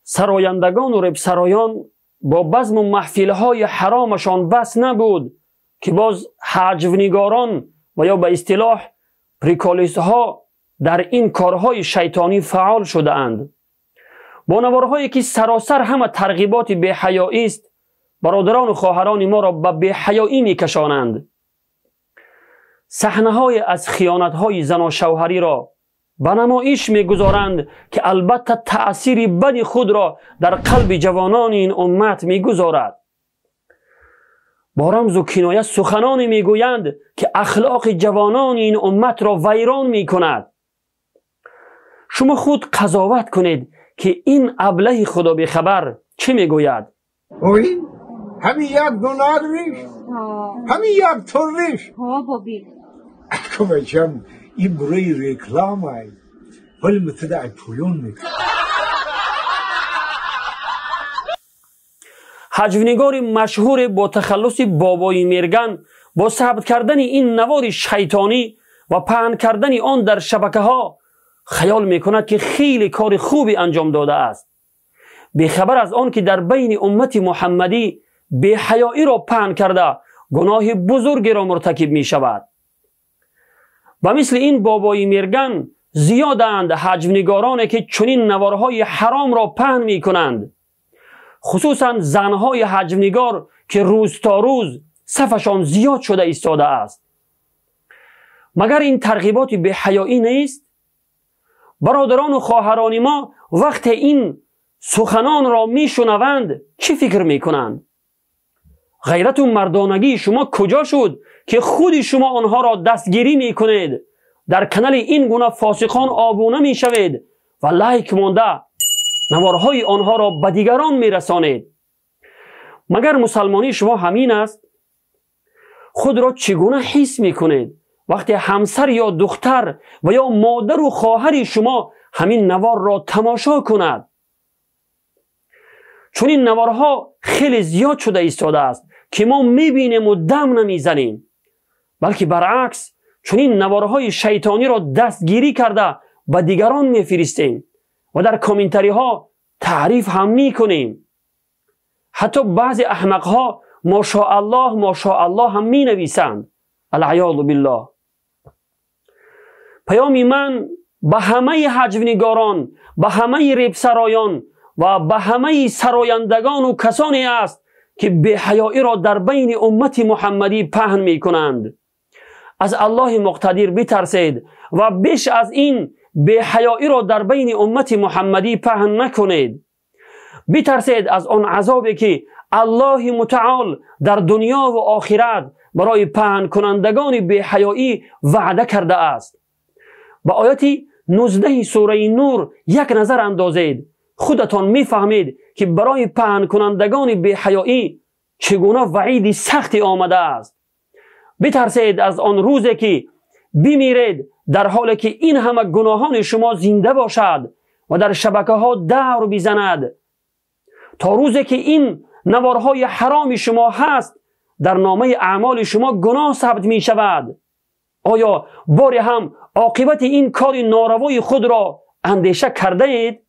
سرایندگان و ربسرایان با بزم و محفلهای حرامشان بس نبود که باز حجونگاران و یا به اصطلاح پریکالیست ها در این کارهای شیطانی فعال شده اند. با نوارهایی که سراسر همه ترغیبات بی‌حیایی است، برادران و خواهران ما را به بی‌حیایی میکشانند. صحنه‌های از خیانت‌های زن و شوهری را به نمایش میگذارند که البته تأثیر بد خود را در قلب جوانان این امت میگذارد. با رمز و کنایه سخنانی میگویند که اخلاق جوانان این امت را ویران میکند. شما خود قضاوت کنید که این ابله خدا بی خبر چه میگوید؟ اوی همین یک دونارویش همین یک توریش اکمشم این برای رکلام های ولی متدعی پویون میکن. حجونگار مشهور با تخلص بابای میرگن با ثبت کردن این نوار شیطانی و پهن کردن آن در شبکه ها خیال میکند که خیلی کار خوبی انجام داده است، بیخبر از آن که در بین امت محمدی بی‌حیایی را پهن کرده گناه بزرگی را مرتکب می شود. و مثل این بابای میرگن زیادند حجونگارانی که چنین نوارهای حرام را پهن می کنند، خصوصا زنهای حجونگار که روز تا روز صفشان زیاد شده ایستاده است. مگر این ترغیبات بی‌حیایی نیست؟ برادران و خواهران ما وقت این سخنان را می شنوند چی فکر می کنند؟ غیرت و مردانگی شما کجا شد که خود شما آنها را دستگیری می کنید، در کنال این گونه فاسقان آبونه می شوید و لایک مانده نوارهای آنها را به دیگران می رسانید؟ مگر مسلمانی شما همین است؟ خود را چگونه حس می کنید وقتی همسر یا دختر و یا مادر و خواهر شما همین نوار را تماشا کند؟ چون این نوارها خیلی زیاد شده ایستاده است که ما میبینیم و دم نمیزنیم، بلکه برعکس چون این نوارهای شیطانی را دستگیری کرده به دیگران میفرستیم و در کامنتری ها تعریف هم میکنیم. حتی بعضی احمق ها ماشاءالله هم می نویسند. العیاذ بالله. پیامی من به همه حجونگاران، به همه ریبسرایان و به همه سرایندگان و کسانی است که بی‌حیایی را در بین امت محمدی پهن می کنند. از الله مقتدر بترسید و بیش از این بی‌حیایی را در بین امت محمدی پهن نکنید. بترسید از آن عذابی که الله متعال در دنیا و آخرت برای پهن کنندگان بی‌حیایی وعده کرده است. به آیات 19 سوره نور یک نظر اندازید، خودتان میفهمید که برای پهن کنندگان بی‌حیایی چگونه وعید سختی آمده است. بترسید از آن روزی که بمیرید در حالی که این همه گناهان شما زنده باشد و در شبکه ها دور بزند، تا روزی که این نوارهای حرام شما هست در نامه اعمال شما گناه ثبت می شود. آیا باری هم عاقبت این کار ناروای خود را اندیشه کرده اید؟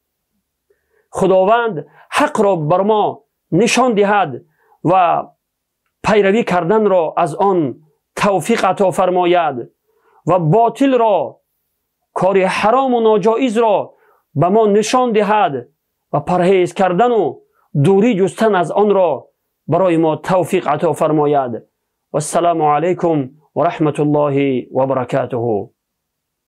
خداوند حق را بر ما نشان دهد و پیروی کردن را از آن توفیق عطا فرماید و باطل را، کار حرام و ناجایز را به ما نشان دهد و پرهیز کردن و دوری جستن از آن را برای ما توفیق عطا فرماید. و السلام علیکم و رحمت الله و برکاته.